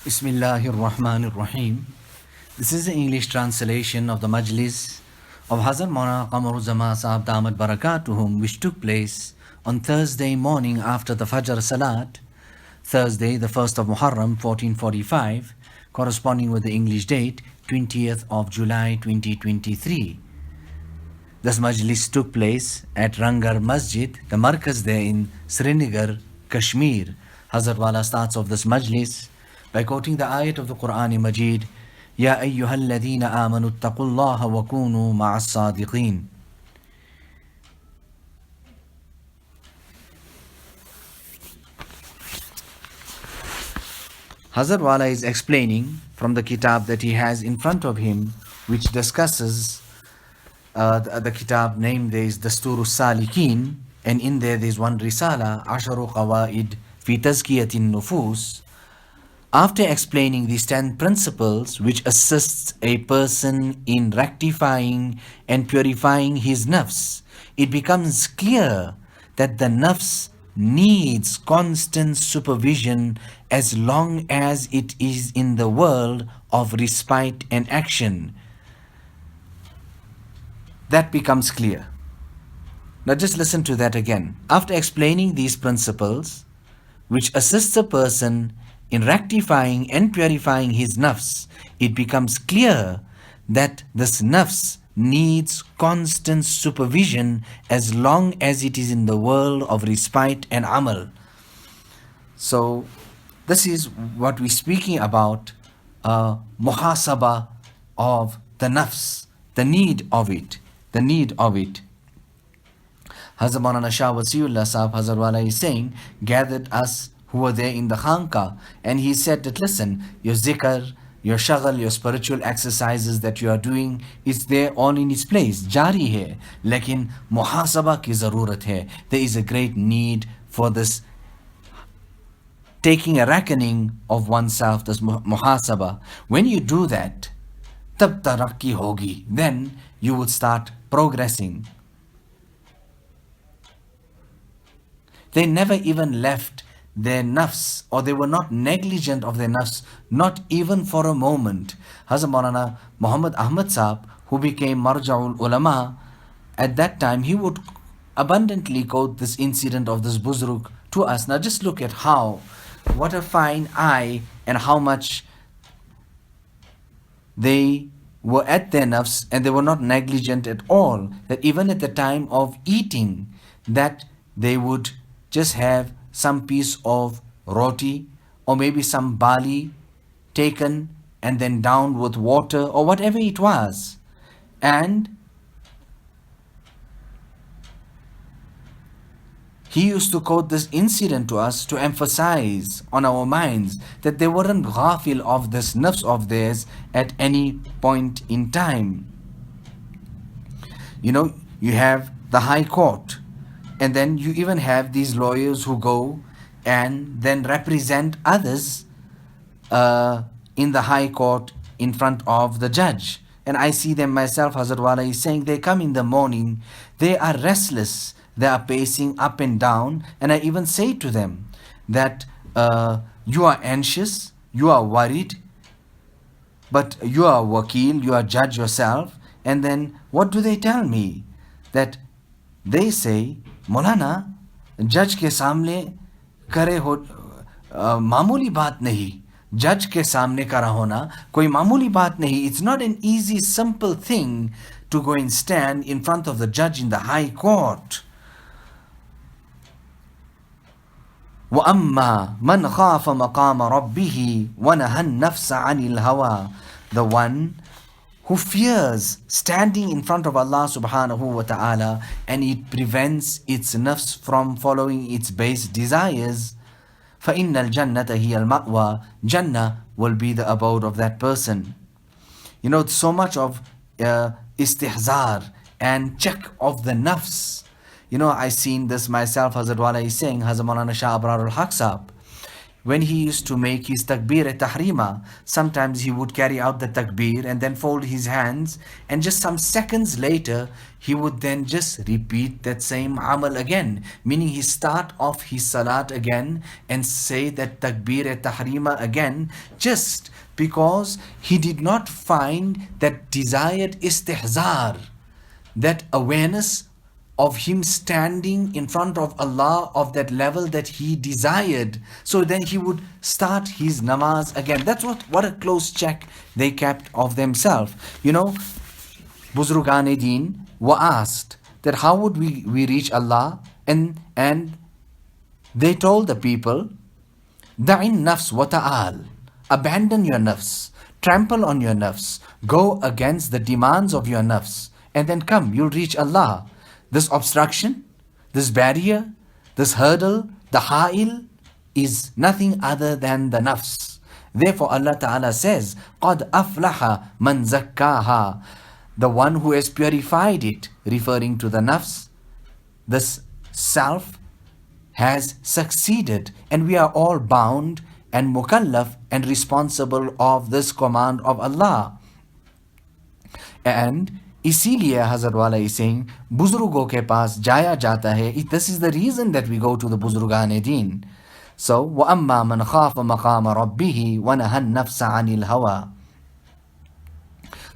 Bismillahir Rahmanir Rahim. This is the English translation of the Majlis of Hazrat Maulana Qamar Uzzaman Saheb Damat Barakatuhum, which took place on Thursday morning after the Fajr Salat, Thursday, the 1st of Muharram 1445, corresponding with the English date 20th of July 2023. This Majlis took place at Rangar Masjid, the Markaz there in Srinagar, Kashmir. Hazrat Wala starts off this Majlis by quoting the ayat of the Quran Majid, Ya ayyuhal ladhina amanu attaqullaha wa kunu ma'as sadiqeen. Hazrat Wala is explaining from the kitab that he has in front of him, which discusses the kitab name there is Dasturus Salikin, and in there is one risala, Asharu Qawaid fi Tazkiyatin Nufus. After explaining these 10 principles which assists a person in rectifying and purifying his nafs, it becomes clear that the nafs needs constant supervision as long as it is in the world of respite and action. That becomes clear. Now just listen to that again. After explaining these principles which assists a person in rectifying and purifying his nafs, it becomes clear that this nafs needs constant supervision as long as it is in the world of respite and amal. So this is what we're speaking about, muhasaba of the nafs, the need of it. Hazrat Maulana Shah Wasiullah Sahab Hazrat Wala is saying, gathered us who were there in the khanqa, and he said that listen, your zikr, your shaghal, your spiritual exercises that you are doing, it's there all in its place, jari hai, lekin muhasaba ki zarurat hai. There is a great need for this taking a reckoning of oneself, this muhasaba. When you do that, tab tarakki hogi, then you would start progressing. They never even left their nafs, or they were not negligent of their nafs, not even for a moment. Hazrat Maulana Mohammad Ahmad Sahab, who became Marja'ul Ulama, at that time he would abundantly quote this incident of this Buzruk to us. Now just look at what a fine eye and how much they were at their nafs, and they were not negligent at all, that even at the time of eating, that they would just have some piece of roti or maybe some barley taken and then down with water or whatever it was. And he used to quote this incident to us to emphasize on our minds that they weren't ghafil of this nafs of theirs at any point in time. You have the High Court, and then you even have these lawyers who go and then represent others in the High Court in front of the judge. And I see them myself, Hazrat Wala is saying, they come in the morning, they are restless, they are pacing up and down, and I even say to them that you are anxious, you are worried, but you are wakil, you are judge yourself. And then what do they tell me? That they say, Maulana, जज के सामने करे हो मामूली बात नहीं, जज के सामने करा होना कोई मामूली बात नहीं. It's not an easy, simple thing to go and stand in front of the judge in the High Court. وَأَمَّا مَنْ خَافَ مَقَامَ رَبِّهِ وَنَهَى النَّفْسَ عَنِ الْهَوَى. The one who fears standing in front of Allah subhanahu wa ta'ala and it prevents its nafs from following its base desires, فَإِنَّ الْجَنَّةَ هِيَ الْمَأْوَى. Jannah will be the abode of that person. So much of istihzar and check of the nafs. I seen this myself, Hazrat Wala is saying, Hazrat Maulana Shah Abrarul Haq Sahab, when he used to make his takbir at tahrima, sometimes he would carry out the takbir and then fold his hands, and just some seconds later, he would then just repeat that same amal again, meaning he start off his salat again and say that takbir at tahrima again, just because he did not find that desired istihzar, that awareness of him standing in front of Allah of that level that he desired. So then he would start his namaz again. That's what a close check they kept of themselves. You know, Buzrugan Deen were asked that how would we reach Allah? And they told the people, Da'in nafs wa ta'al. Abandon your nafs. Trample on your nafs. Go against the demands of your nafs. And then come, you'll reach Allah. This obstruction, this barrier, this hurdle, the ha'il is nothing other than the nafs. Therefore Allah Ta'ala says, قَدْ أَفْلَحَ مَنْ زَكَّاهَا. The one who has purified it, referring to the nafs, this self has succeeded, and we are all bound and mukallaf and responsible of this command of Allah. And इसीलिए हज़रत वाला is saying, बुजुर्गों के पास जाया जाता है. This is the reason that we go to the बुजुर्गान Deen. So, وَأَمَّا مَنْ خَافَ مَقَامَ رَبِّهِ وَنَهَى النَّفْسَ عَنِ الْهَوَى.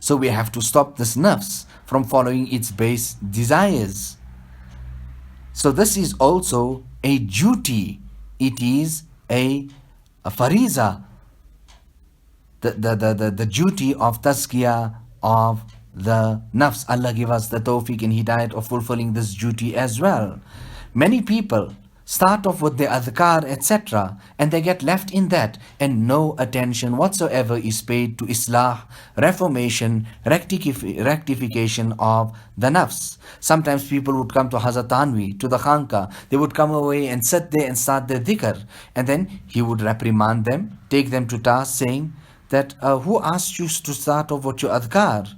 So we have to stop this nafs from following its base desires. So this is also a duty. It is a fariza, the duty of tazkiyah of the nafs. Allah give us the tawfiq and hidayat of fulfilling this duty as well. Many people start off with the adhkar, etc., and they get left in that, and no attention whatsoever is paid to islah, reformation, rectification of the nafs. Sometimes people would come to Hazrat Tanvi, to the khanka, they would come away and sit there and start their dhikr, and then he would reprimand them, take them to task, saying that who asked you to start off with your adhkar?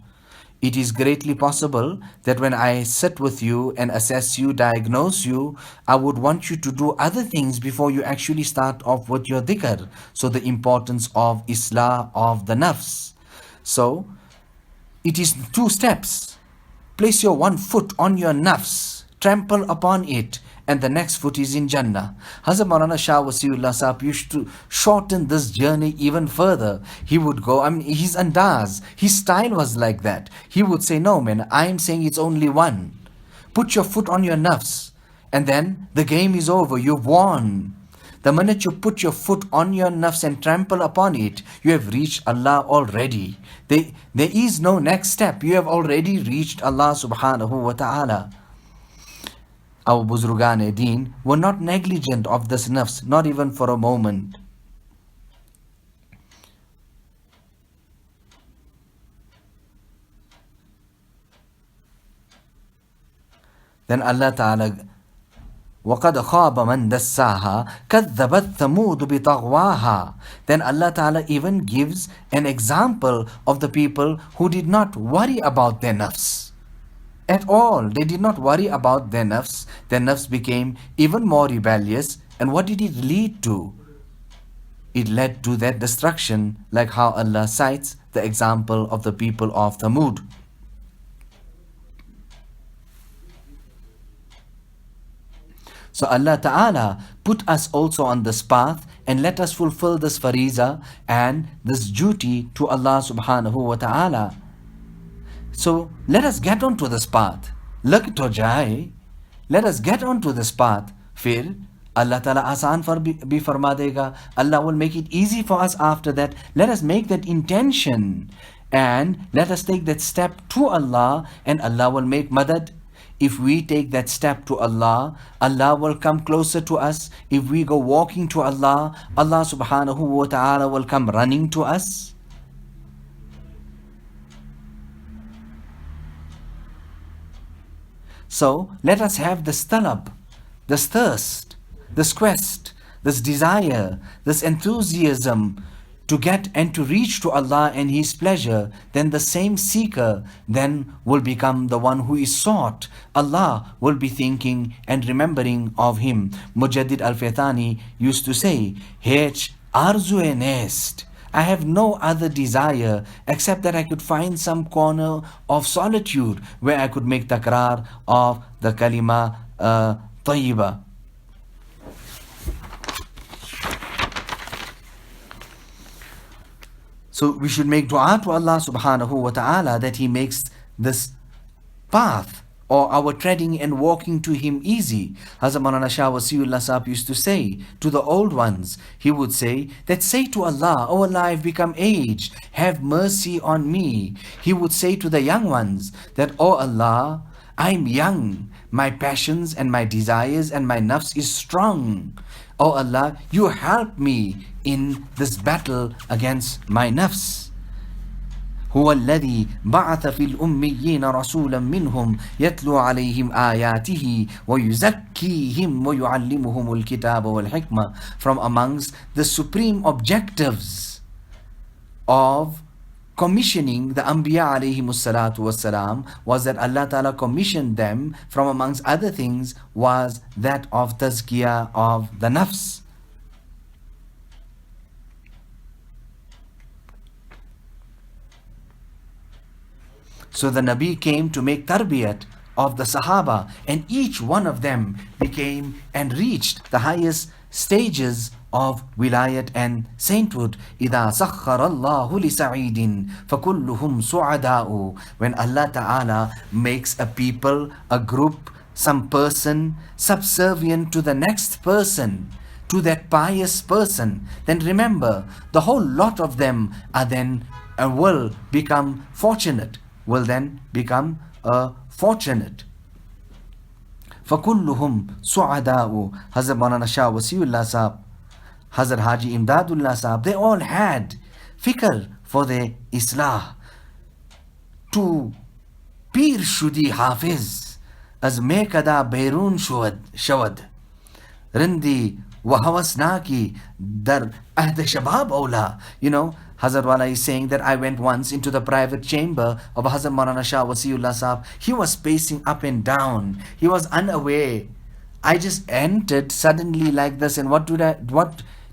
It is greatly possible that when I sit with you and assess you, diagnose you, I would want you to do other things before you actually start off with your dhikr. So the importance of islah of the nafs. So it is 2 steps. Place your one foot on your nafs, trample upon it, and the next foot is in Jannah. Hazrat Maulana Shah Wasiullah Sahib used to shorten this journey even further. He would go, his andaz, his style was like that. He would say, no man, I am saying it's only one. Put your foot on your nafs, and then the game is over, you've won. The minute you put your foot on your nafs and trample upon it, you have reached Allah already. There is no next step. You have already reached Allah subhanahu wa ta'ala. Our Buzrugan Deen were not negligent of this nafs, not even for a moment. Then Allah Ta'ala, وَقَدْ خَابَ مَنْ دَسَّاهَا كَذَّبَتْ ثَمُودُ بِطَغْوَاهَا. Then Allah Ta'ala even gives an example of the people who did not worry about their nafs. At all, they did not worry about their nafs. Their nafs became even more rebellious. And what did it lead to? It led to their destruction, like how Allah cites the example of the people of Thamud. So Allah Ta'ala put us also on this path and let us fulfill this fariza and this duty to Allah Subhanahu wa Ta'ala. So let us get onto this path. Lag to jaye. Let us get onto this path. Fir Allah Ta'ala आसान भी फरमा देगा. Allah will make it easy for us after that. Let us make that intention and let us take that step to Allah, and Allah will make madad. If we take that step to Allah, Allah will come closer to us. If we go walking to Allah, Allah Subhanahu wa Ta'ala will come running to us. So let us have this talab, this thirst, this quest, this desire, this enthusiasm to get and to reach to Allah and His pleasure, then the same seeker then will become the one who is sought. Allah will be thinking and remembering of him. Mujaddid al-Faytani used to say, H arzu nest. I have no other desire except that I could find some corner of solitude where I could make takrar of the kalima tayyiba. So we should make dua to Allah subhanahu wa ta'ala that He makes this path or our treading and walking to Him easy. Hazrat Maulana Shah Wasiullah Sahab used to say to the old ones, he would say that say to Allah, O Allah, I've become aged, have mercy on me. He would say to the young ones that, O Allah, I'm young, my passions and my desires and my nafs is strong. O Allah, you help me in this battle against my nafs. هو الذي بعث في الأميين رسولا منهم يتلو عليهم آياته ويزكيهم ويعلمهم الكتاب والحكمة. From amongst the supreme objectives of commissioning the Anbiya alayhimus salatu wassalam was that Allah Ta'ala commissioned them, from amongst other things was that of tazkiyah of the nafs. So the Nabi came to make tarbiyat of the Sahaba, and each one of them became and reached the highest stages of wilayat and sainthood. إِذَا سَخَّرَ اللَّهُ لِسَعِيدٍ فَكُلُّهُمْ سُعَدَاءُ. When Allah Ta'ala makes a people, a group, some person subservient to the next person, to that pious person, then remember the whole lot of them are then will become fortunate, will then become fortunate. فَكُلُّهُمْ سُعَدَاءُ. Hazrat Maulana Shah Wasiullah Sahab, Hazrat Haji Imdadullah Sahab, they all had fikr for their islah. To Pir Shudi Hafiz, as Mekada Beirun Shawad, Rindi Wahawasnaki Dar Ahd Shabab Ola. You know, Hazrat Wala is saying that I went once into the private chamber of Hazrat Maulana Shah Wasiullah Sahab. He was pacing up and down. He was unaware. I just entered suddenly like this, and what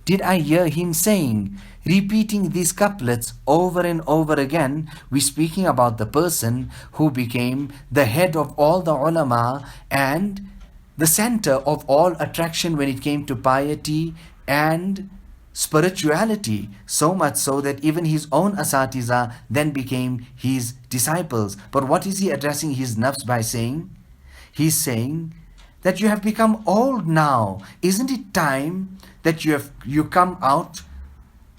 did I hear him saying? Repeating these couplets over and over again. We're speaking about the person who became the head of all the ulama and the center of all attraction when it came to piety and spirituality, so much so that even his own asatiza then became his disciples. But what is he addressing his nafs by saying? He's saying that you have become old now. Isn't it time that you come out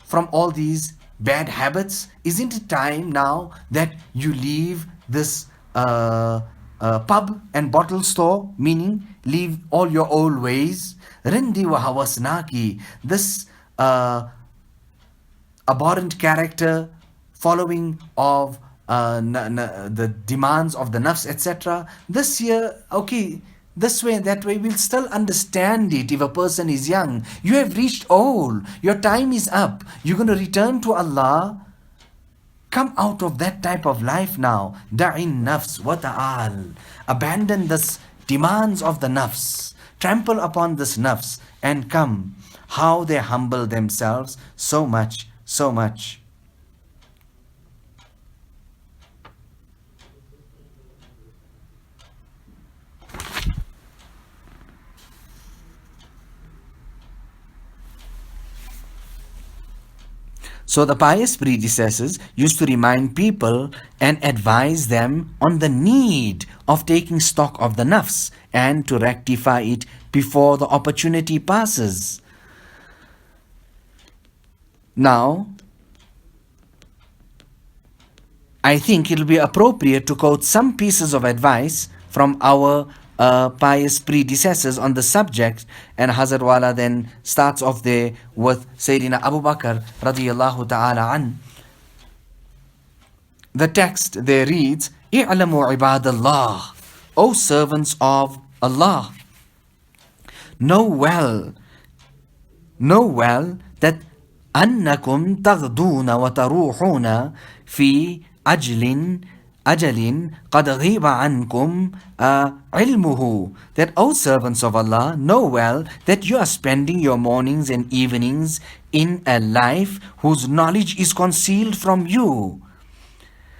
from all these bad habits? Isn't it time now that you leave this pub and bottle store, meaning leave all your old ways? Rindi wa hawasnaki, this abhorrent character, following of the demands of the nafs, etc. This year, okay, this way and that way, we'll still understand it if a person is young. You have reached old, your time is up, you're going to return to Allah. Come out of that type of life now. Da'in nafs wa ta'al. Abandon this demands of the nafs. Trample upon this nafs and come. How they humble themselves so much, so much. So the pious predecessors used to remind people and advise them on the need of taking stock of the nafs and to rectify it before the opportunity passes. Now, I think it'll be appropriate to quote some pieces of advice from our pious predecessors on the subject, and Hazrat Wala then starts off there with Sayyidina Abu Bakr radiyallahu ta'ala an. The text there reads, "I'lamu ibadallah, O servants of Allah, know well that أنكم تغدون وتروحون في أجل قد غيب عنكم علمه. That, O servants of Allah, know well that you are spending your mornings and evenings in a life whose knowledge is concealed from you.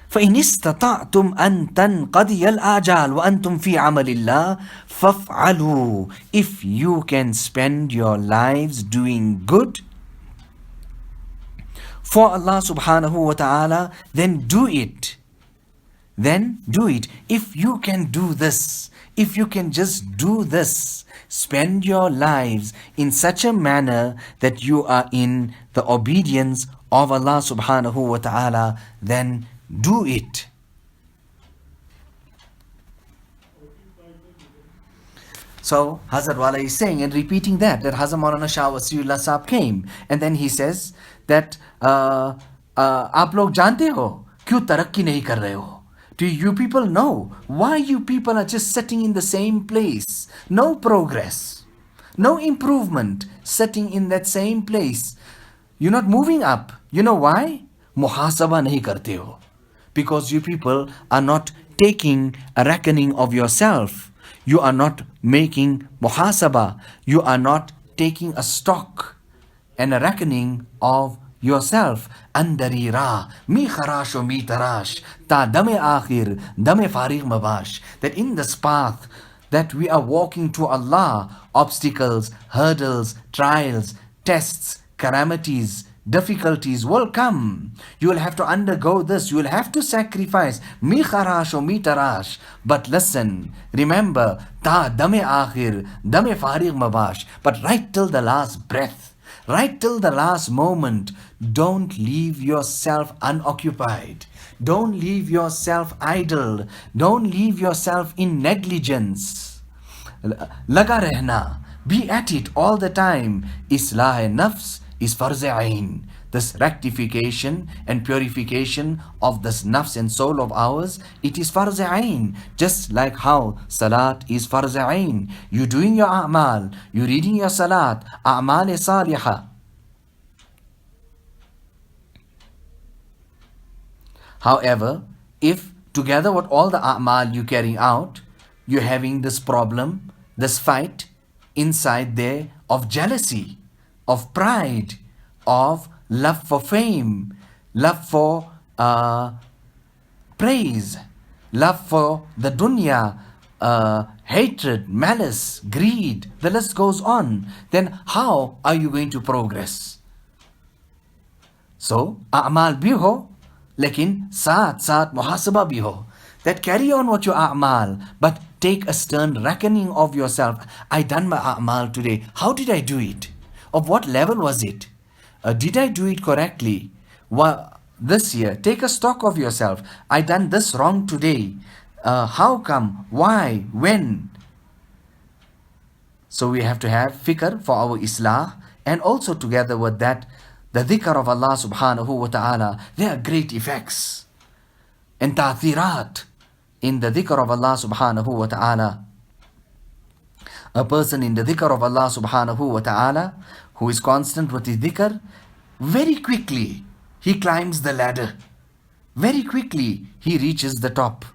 فإن استطعتم أن تنقضي الآجال وأنتم في عمل الله فافعلوا. If you can spend your lives doing good for Allah subhanahu wa ta'ala, then do it. Then do it. If you can do this, if you can just do this, spend your lives in such a manner that you are in the obedience of Allah subhanahu wa ta'ala, then do it. So Hazrat Wala is saying and repeating that Hazrat Maulana Shah Wasiullah Sahab came, and then he says that आप लोग जानते हो क्यों तरक्की नहीं कर रहे हो? Do you people know why you people are just sitting in the same place? No progress, no improvement, sitting in that same place. You're not moving up. You know why? Muhasaba nahi karte ho. Because you people are not taking a reckoning of yourself. You are not making muhasaba. You are not taking a stock and a reckoning of yourself. Andari ra mi kharash o mi tarash ta dame akhir dame farig mabash. That in this path that we are walking to Allah, obstacles, hurdles, trials, tests, calamities, difficulties will come. You will have to undergo this. You will have to sacrifice. Mi kharash o mi tarash. But listen, remember, ta dame akhir, dame farig mabash. But right till the last breath, right till the last moment, don't leave yourself unoccupied. Don't leave yourself idle. Don't leave yourself in negligence. Laga rehna. Be at it all the time. Islah nafs is farz ain. This rectification and purification of this nafs and soul of ours, it is farz ain. Just like how salat is farz ain. You doing your a'mal, you reading your salat, a'mal salihah. However, if together with all the a'mal you carrying out, you're having this problem, this fight inside there of jealousy, of pride, of love for fame, love for praise, love for the dunya, hatred, malice, greed, the list goes on, then how are you going to progress? So, a'mal bhi ho, lekin saat muhasaba bhi ho. That carry on what your a'mal, but take a stern reckoning of yourself. I done my a'mal today. How did I do it? Of what level was it? Did I do it correctly? This year, take a stock of yourself. I done this wrong today. How come? Why? When? So we have to have fikr for our islah, and also together with that, the dhikr of Allah subhanahu wa ta'ala. There are great effects and ta'thirat in the dhikr of Allah subhanahu wa ta'ala. A person in the dhikr of Allah subhanahu wa ta'ala who is constant with his dhikr, very quickly he climbs the ladder. Very quickly he reaches the top.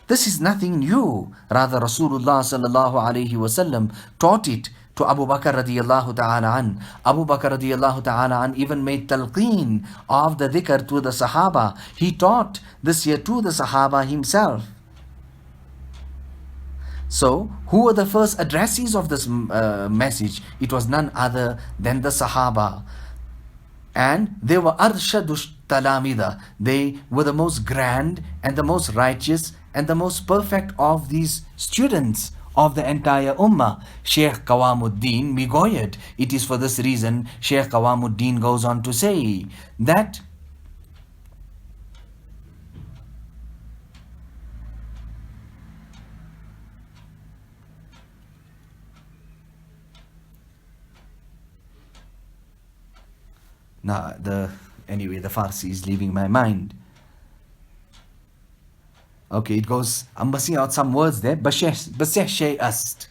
This is nothing new. Rather, Rasulullah sallallahu alayhi wasallam taught it to Abu Bakr radiyallahu ta'ala an. Abu Bakr radiyallahu ta'ala an even made talqeen of the dhikr to the Sahaba. He taught this year to the Sahaba himself. So, who were the first addressees of this message? It was none other than the Sahaba. And they were Arshadush Talamida. They were the most grand and the most righteous and the most perfect of these students of the entire Ummah. Sheikh Qawamuddin Migoyed. It is for this reason Sheikh Qawamuddin goes on to say that anyway, the Farsi is leaving my mind. Okay, it goes, I'm missing out some words there. Baseh shay ast.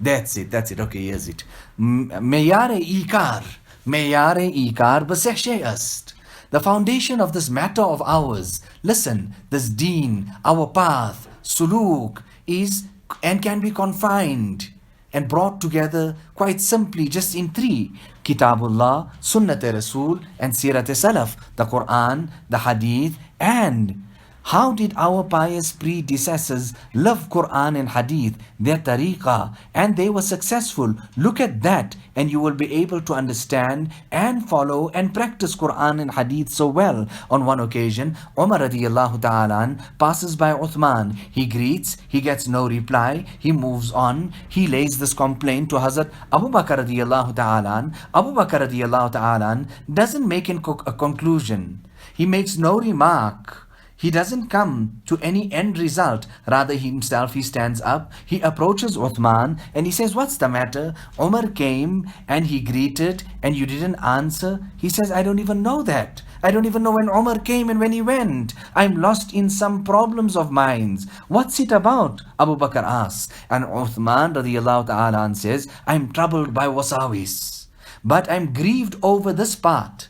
That's it. Okay, here's it. Meyare ikar Meyare ikar besehshe ist. The foundation of this matter of ours, listen, this deen, our path, suluk, is and can be confined and brought together quite simply just in three: Kitabullah, Sunnat Rasul, and Sirat Salaf, the Quran, the Hadith, and how did our pious predecessors love Quran and Hadith, their tariqah, and they were successful? Look at that, and you will be able to understand and follow and practice Quran and Hadith so well. On one occasion, Umar radiallahu ta'ala passes by Uthman. He greets, he gets no reply, he moves on, he lays this complaint to Hazrat Abu Bakr radiallahu ta'ala. Abu Bakr radiallahu ta'ala doesn't make a conclusion. He makes no remark. He doesn't come to any end result. Rather, himself, he stands up, he approaches Uthman and he says, "What's the matter? Umar came and he greeted and you didn't answer." He says, "I don't even know that. I don't even know when Umar came and when he went. I'm lost in some problems of mine. What's it about?" Abu Bakr asks. And Uthman radiallahu ta'ala says, "I'm troubled by wasawis, but I'm grieved over this part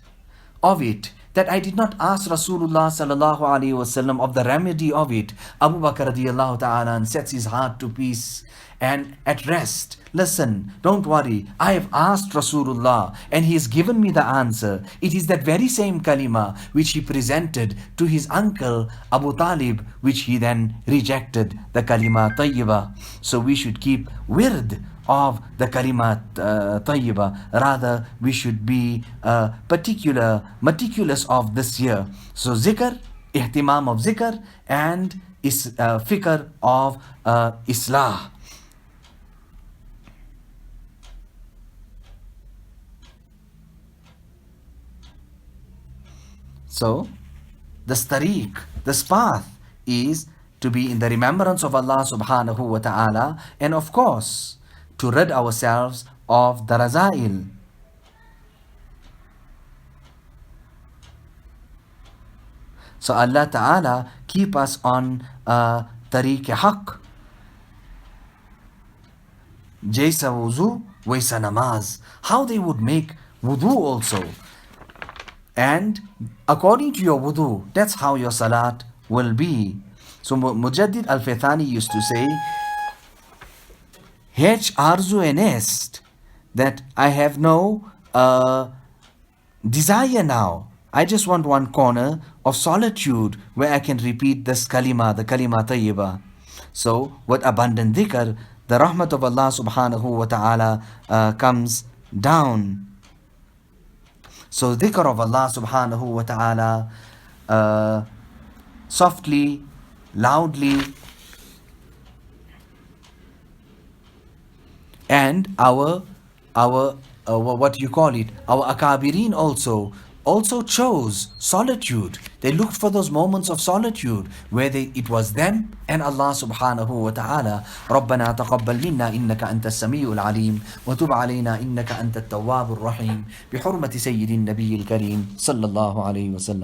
of it, that I did not ask Rasulullah sallallahu alaihi wasallam of the remedy of it." Abu Bakr radiallahu ta'ala sets his heart to peace and at rest. "Listen, don't worry. I have asked Rasulullah and he has given me the answer. It is that very same kalima which he presented to his uncle Abu Talib, which he then rejected, the kalima tayyiba." So we should keep wird of the kalimat tayyiba. Rather, we should be meticulous of this year. So zikr, ihtimam of zikr, and fikr of islah. So, this tariq, this path is to be in the remembrance of Allah subhanahu wa ta'ala, and of course, to rid ourselves of the razail. So Allah Ta'ala keep us on tariq haq. Jaisa wuzu, waisa namaz. How they would make wudu also. And according to your wudu, that's how your salat will be. So Mujaddid Al-Fithani used to say, H arzu a nest, that I have no desire now. I just want one corner of solitude where I can repeat this kalima, the kalima tayyiba. So with abundant dhikr, the rahmat of Allah subhanahu wa ta'ala comes down. So dhikr of Allah subhanahu wa ta'ala, softly, loudly, and our what you call it, our akabirin also chose solitude. They looked for those moments of solitude where it was them and Allah subhanahu wa ta'ala. رَبَّنَا تَقَبَّلْ مِنَّا إِنَّكَ أَنْتَ السَّمِيعُ الْعَلِيمُ وَتُبْ عَلَيْنَا إِنَّكَ أَنْتَ التَّوَّابُ الرَّحِيمُ بِحُرْمَةِ سَيِّدِ النَّبِيِّ الْكَرِيمِ صلى الله عليه وسلم.